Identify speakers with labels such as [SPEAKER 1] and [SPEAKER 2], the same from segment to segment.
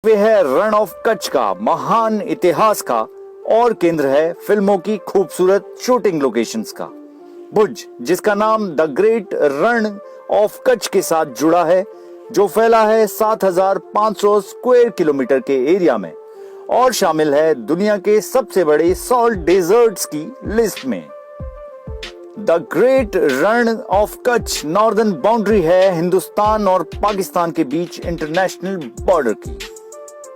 [SPEAKER 1] वे है रण ऑफ कच्छ का महान इतिहास का और केंद्र है फिल्मों की खूबसूरत शूटिंग लोकेशंस का। भुज, जिसका नाम the great Rann of Kutch के साथ जुड़ा है, जो फैला है 7,500 स्क्वायर किलोमीटर के एरिया में और शामिल है दुनिया के सबसे बड़े सॉल्ट डेजर्ट्स की लिस्ट में। The great Rann of Kutch northern boundary है हिंदुस्तान और पाकिस्तान के बीच इंटरनेशनल बॉर्डर की।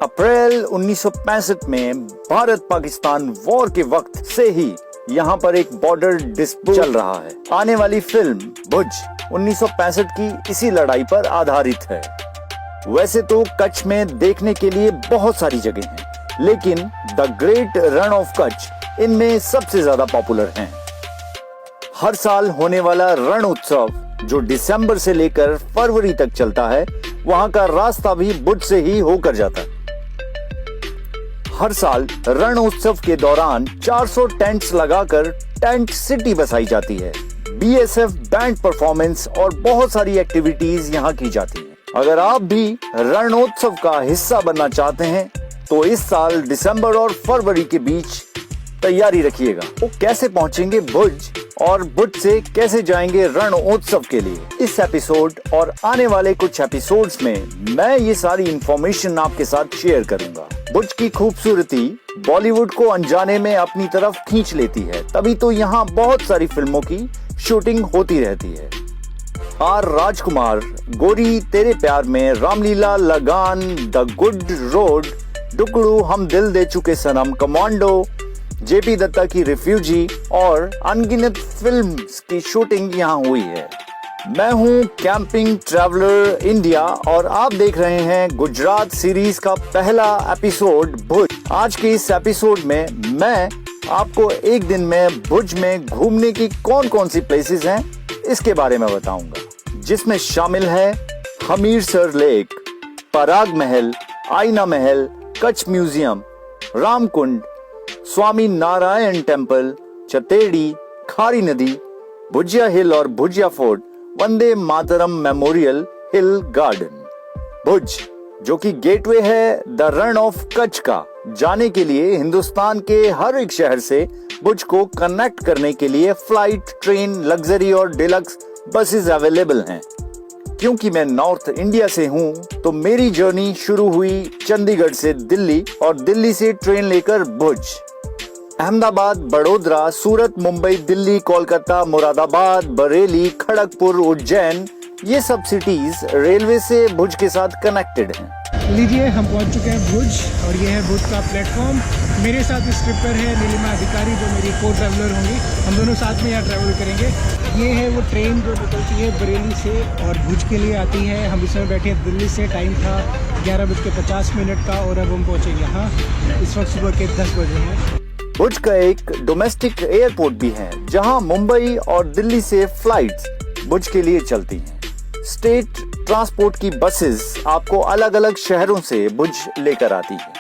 [SPEAKER 1] अप्रैल 1965 में भारत पाकिस्तान वॉर के वक्त से ही यहाँ पर एक बॉर्डर डिस्प्यूट चल रहा है। आने वाली फिल्म भुज 1965 की इसी लड़ाई पर आधारित है। वैसे तो कच्छ में देखने के लिए बहुत सारी जगह हैं, लेकिन the great Rann of Kutch इनमें सबसे ज्यादा पॉपुलर हैं। हर साल होने वाला रण उत्सव जो दिसंबर से लेकर फरवरी तक चलता है, वहां का रास्ता भी भुज से ही होकर जाता है। हर साल रण उत्सव के दौरान 400 टेंट्स लगाकर टेंट सिटी बसाई जाती है। बीएसएफ बैंड परफॉर्मेंस और बहुत सारी एक्टिविटीज यहाँ की जाती हैं। अगर आप भी रणोत्सव का हिस्सा बनना चाहते हैं तो इस साल दिसंबर और फरवरी के बीच तैयारी रखिएगा। वो कैसे पहुंचेंगे भुज और भुज से कैसे जाएंगे रणोत्सव के लिए, इस एपिसोड और आने वाले कुछ एपिसोड्स में मैं ये सारी इंफॉर्मेशन आपके साथ शेयर करूंगा। भुज की खूबसूरती बॉलीवुड को अनजाने में अपनी तरफ खींच लेती है, तभी तो यहाँ बहुत सारी फिल्मों की शूटिंग होती रहती है। आर राजकुमार, गोरी तेरे प्यार में, रामलीला, लगान, द गुड रोड, डुकड़ू, हम दिल दे चुके सनम, कमांडो, जेपी दत्ता की रिफ्यूजी और अनगिनत फिल्म्स की शूटिंग यहाँ हुई है। मैं हूँ कैंपिंग ट्रैवलर इंडिया और आप देख रहे हैं गुजरात सीरीज का पहला एपिसोड भुज। आज के इस एपिसोड में मैं आपको एक दिन में भुज में घूमने की कौन कौन सी प्लेसेस हैं इसके बारे में बताऊंगा, जिसमें शामिल है हमीरसर लेक, पराग महल, आईना महल, कच्छ म्यूजियम, रामकुंड, स्वामी नारायण टेम्पल, चतेड़ी, खारी नदी, भुजिया हिल और भुजिया फोर्ट, वंदे मातरम मेमोरियल हिल गार्डन। भुज, जो कि गेटवे है द रण ऑफ कच्छ का, जाने के लिए हिंदुस्तान के हर एक शहर से भुज को कनेक्ट करने के लिए फ्लाइट, ट्रेन, लग्जरी और डिलक्स बसेस अवेलेबल हैं। क्योंकि मैं नॉर्थ इंडिया से हूँ तो मेरी जर्नी शुरू हुई चंडीगढ़ से दिल्ली और दिल्ली से ट्रेन लेकर भुज। अहमदाबाद, बड़ोदरा, सूरत, मुंबई, दिल्ली, कोलकाता, मुरादाबाद, बरेली, खड़गपुर, उज्जैन, ये सब सिटीज रेलवे से भुज के साथ कनेक्टेड हैं।
[SPEAKER 2] लीजिए, हम पहुंच चुके हैं भुज और ये है भुज का प्लेटफॉर्म। मेरे साथ इस ट्रिप पर है नीलिमा अधिकारी, जो मेरी को ट्रैवलर होंगी। हम दोनों साथ में यहाँ ट्रैवल करेंगे। ये है वो ट्रेन जो निकलती है बरेली से और भुज के लिए आती है। हम इसमें बैठे हैं दिल्ली से। टाइम था 11:50 का और अब हम पहुँचे यहाँ। इस वक्त सुबह के 10 बजे हैं।
[SPEAKER 1] भुज का एक डोमेस्टिक एयरपोर्ट भी है, जहां मुंबई और दिल्ली से फ्लाइट्स भुज के लिए चलती हैं। स्टेट ट्रांसपोर्ट की बसेस आपको अलग अलग शहरों से भुज लेकर आती हैं।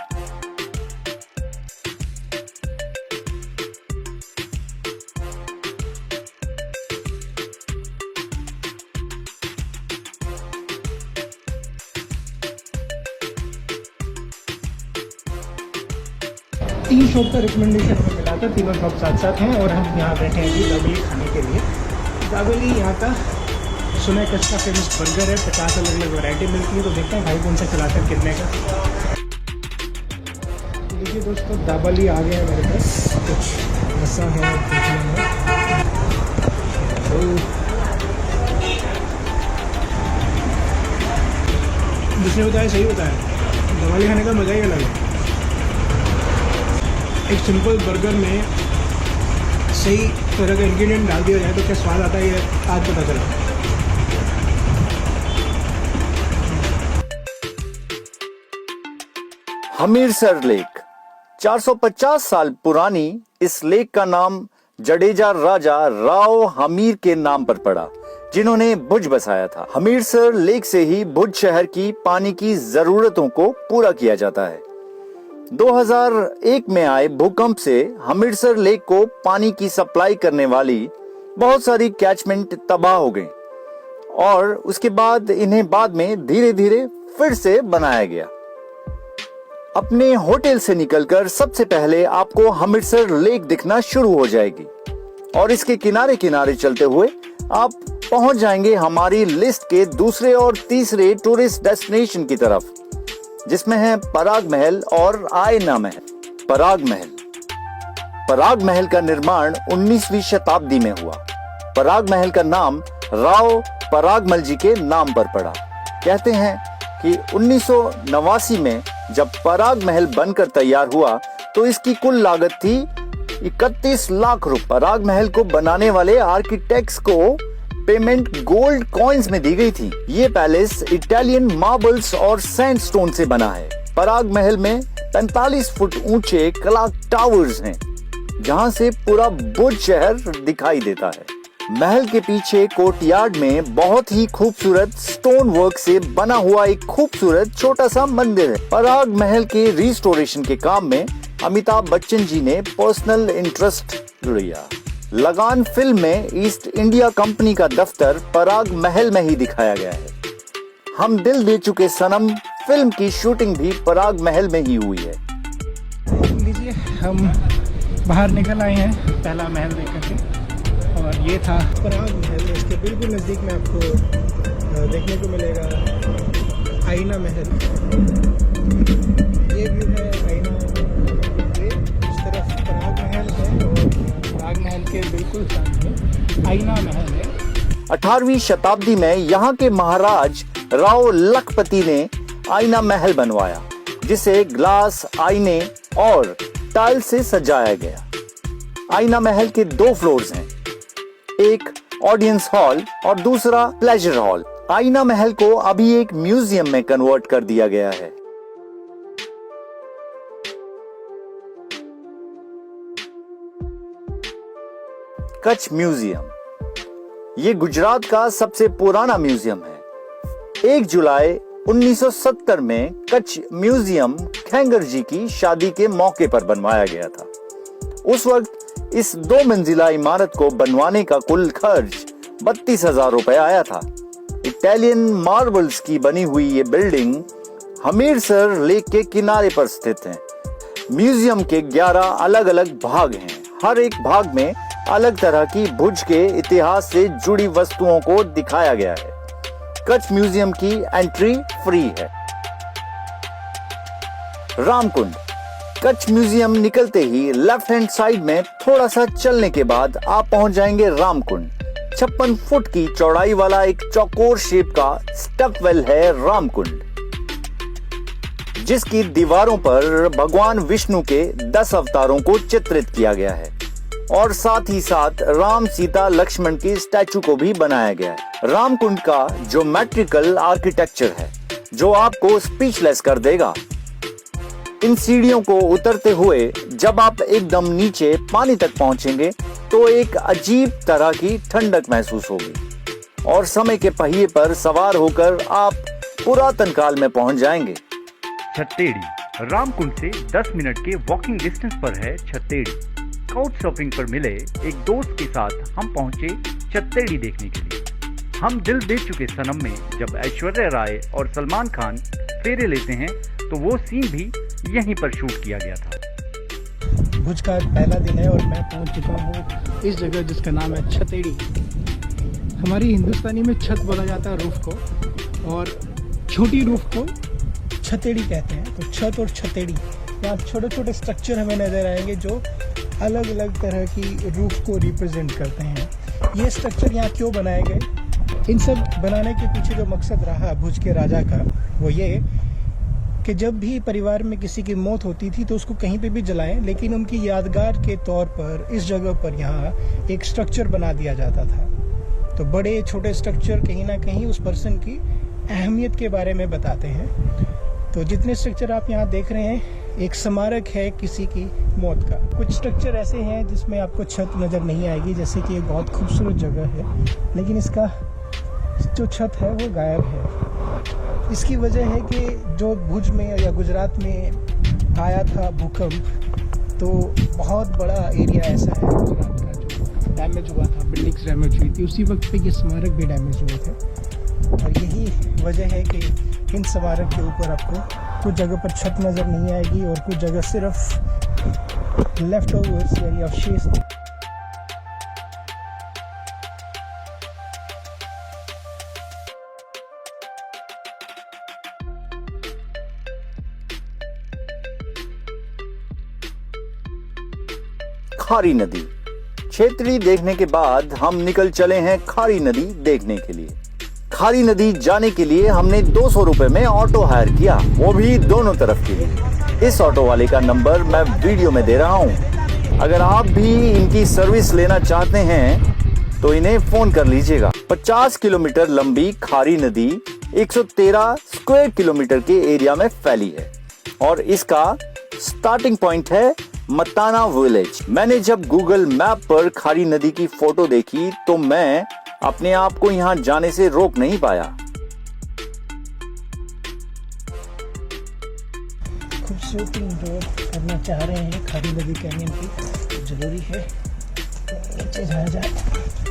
[SPEAKER 2] तीन शॉप का रिकमेंडेशन हमें मिला था, तीनों शॉप साथ साथ हैं और हम यहाँ बैठे हैं अभी दाबेली खाने के लिए। दाबेली यहाँ का सुना है कच्छ का फेमस बर्गर है, 50 अलग अलग वैरायटी मिलती है। तो देखते हैं भाई कौन सा चलाते हैं, कितने का। देखिए दोस्तों, दाबेली आ गया है मेरे पास। कुछ रसा है, जिसने बताया सही बताया, दाबेली खाने का मज़ा ही अलग है। एक सिंपल बर्गर में सही तरह का इंग्रेडिएंट डाल दिया जाए तो क्या स्वाद आता है, ये आज पता चला।
[SPEAKER 1] हमीरसर लेक, 450 साल पुरानी इस लेक का नाम जडेजा राजा राव हमीर के नाम पर पड़ा, जिन्होंने भुज बसाया था। हमीरसर लेक से ही भुज शहर की पानी की जरूरतों को पूरा किया जाता है। 2001 में आए भूकंप से हमीरसर लेक को पानी की सप्लाई करने वाली बहुत सारी कैचमेंट तबाह हो गई और उसके बाद इन्हें बाद में धीरे धीरे फिर से बनाया गया। अपने होटल से निकलकर सबसे पहले आपको हमिरसर लेक दिखना शुरू हो जाएगी और इसके किनारे किनारे चलते हुए आप पहुंच जाएंगे हमारी लिस्ट के दूसरे और तीसरे टूरिस्ट डेस्टिनेशन की तरफ, जिसमें है पराग महल और आयना महल। पराग महल का निर्माण 19वीं शताब्दी में हुआ। पराग महल का नाम राव परागमल जी के नाम पर पड़ा। कहते हैं कि 1989 में जब पराग महल बनकर तैयार हुआ तो इसकी कुल लागत थी 31 लाख रुपए। पराग महल को बनाने वाले आर्किटेक्ट्स को पेमेंट गोल्ड कॉइन्स में दी गई थी। ये पैलेस इटालियन मार्बल्स और सैंडस्टोन से बना है। पराग महल में 45 फुट ऊंचे क्लॉक टावर्स हैं, जहां से पूरा बुर्ज शहर दिखाई देता है। महल के पीछे कोर्टयार्ड में बहुत ही खूबसूरत स्टोन वर्क से बना हुआ एक खूबसूरत छोटा सा मंदिर है। पराग महल के रिस्टोरेशन के काम में अमिताभ बच्चन जी ने पर्सनल इंटरेस्ट लिया। लगान फिल्म में ईस्ट इंडिया कंपनी का दफ्तर पराग महल में ही दिखाया गया है। हम दिल दे चुके सनम फिल्म की शूटिंग भी पराग महल में ही हुई है।
[SPEAKER 2] लीजिए, हम बाहर निकल आए हैं पहला महल देख करके, और ये था पराग महल। इसके बिल्कुल नज़दीक में आपको देखने को मिलेगा आईना महल। ये व्यू है आईना महल। इस तरफ पराग महल है और पराग महल के बिल्कुल साथ में आईना महल है।
[SPEAKER 1] 18वीं शताब्दी में यहाँ के महाराज राव लखपति ने आईना महल बनवाया, जिसे ग्लास, आईने और टाइल से सजाया गया। आईना महल के 2 फ्लोर्स हैं, एक ऑडियंस हॉल और दूसरा प्लेजर हॉल। आईना महल को अभी एक म्यूजियम में कन्वर्ट कर दिया गया है। कच्छ म्यूजियम, ये गुजरात का सबसे पुराना म्यूजियम है। 1 जुलाई 1970 में कच्छ म्यूजियम खेंगर जी की शादी के मौके पर बनवाया गया था। उस वक्त इस 2 मंजिला इमारत को बनवाने का कुल खर्च 32,000 रुपए आया था। इटालियन मार्बल्स की बनी हुई ये बिल्डिंग हमीरसर लेक के किनारे पर स्थित है। म्यूजियम के 11 अलग अलग भाग हैं। हर एक भाग में अलग तरह की भुज के इतिहास से जुड़ी वस्तुओं को दिखाया गया है। कच्छ म्यूजियम की एंट्री फ्री है। रामकुंड, कच्छ म्यूजियम निकलते ही लेफ्ट हैंड साइड में थोड़ा सा चलने के बाद आप पहुंच जाएंगे रामकुंड। 56 फुट की चौड़ाई वाला एक चौकोर शेप का स्टेप वेल है रामकुंड, जिसकी दीवारों पर भगवान विष्णु के 10 अवतारों को चित्रित किया गया है और साथ ही साथ राम, सीता, लक्ष्मण की स्टैचू को भी बनाया गया है। रामकुंड का ज्योमेट्रिकल आर्किटेक्चर है जो आपको स्पीचलेस कर देगा। इन सीढ़ियों को उतरते हुए जब आप एकदम नीचे पानी तक पहुंचेंगे तो एक अजीब तरह की ठंडक महसूस होगी और समय के पहिए पर सवार होकर आप पुरातन काल में पहुंच जाएंगे।
[SPEAKER 3] छत्तेड़ी, रामकुंड से 10 मिनट के वॉकिंग डिस्टेंस पर है छत्तेड़ी। काउच सर्फिंग पर मिले एक दोस्त के साथ हम पहुंचे छत्तेड़ी देखने के लिए। हम दिल दे चुके सनम में जब ऐश्वर्या राय और सलमान खान फेरे लेते हैं तो वो सीन भी यहीं पर शूट किया गया था।
[SPEAKER 2] भुज का पहला दिन है और मैं पहुंच चुका हूँ इस जगह जिसका नाम है छत्तेड़ी। हमारी हिंदुस्तानी में छत बोला जाता है रूफ को, और छोटी रूफ को छत्तेड़ी कहते हैं। तो छत और छत्तेड़ी, यहाँ छोटे छोटे स्ट्रक्चर हमें नज़र आएंगे जो अलग अलग तरह की रूफ को रिप्रेजेंट करते हैं। ये स्ट्रक्चर यहाँ क्यों बनाए गए, इन सब बनाने के पीछे जो मकसद रहा भुज के राजा का, वो ये कि जब भी परिवार में किसी की मौत होती थी तो उसको कहीं पे भी जलाएं, लेकिन उनकी यादगार के तौर पर इस जगह पर यहाँ एक स्ट्रक्चर बना दिया जाता था। तो बड़े छोटे स्ट्रक्चर कहीं ना कहीं उस पर्सन की अहमियत के बारे में बताते हैं। तो जितने स्ट्रक्चर आप यहाँ देख रहे हैं एक स्मारक है किसी की मौत का। कुछ स्ट्रक्चर ऐसे हैं जिसमें आपको छत नज़र नहीं आएगी, जैसे कि एक बहुत खूबसूरत जगह है लेकिन इसका जो छत है वो गायब है। इसकी वजह है कि जो भुज में या गुजरात में आया था भूकंप, तो बहुत बड़ा एरिया ऐसा है गुजरात का जो डैमेज हुआ था, बिल्डिंग्स डैमेज हुई थी, उसी वक्त पे ये स्मारक भी डैमेज हुए थे। और यही वजह है कि इन स्मारक के ऊपर आपको कुछ जगह पर छत नज़र नहीं आएगी और कुछ जगह सिर्फ लेफ्ट ओवर्स यानी अवशेष।
[SPEAKER 1] खारी नदी क्षेत्री देखने के बाद हम निकल चले हैं खारी नदी देखने के लिए। खारी नदी जाने के लिए हमने 200 रुपए में ऑटो हायर किया, वो भी दोनों तरफ के लिए। इस ऑटो वाले का नंबर मैं वीडियो में दे रहा हूँ। अगर आप भी इनकी सर्विस लेना चाहते हैं तो इन्हें फोन कर लीजिएगा। 50 किलोमीटर लंबी खारी नदी 113 स्क्वायर किलोमीटर के एरिया में फैली है और इसका स्टार्टिंग पॉइंट है मताना विलेज। मैंने जब गूगल मैप पर खारी नदी की फोटो देखी तो मैं अपने आप को यहाँ जाने से रोक नहीं पाया।
[SPEAKER 2] खूबसूरती जो करना चाह रहे हैं खारी नदी कैनियन की, जरूरी है नीचे जाया जाए।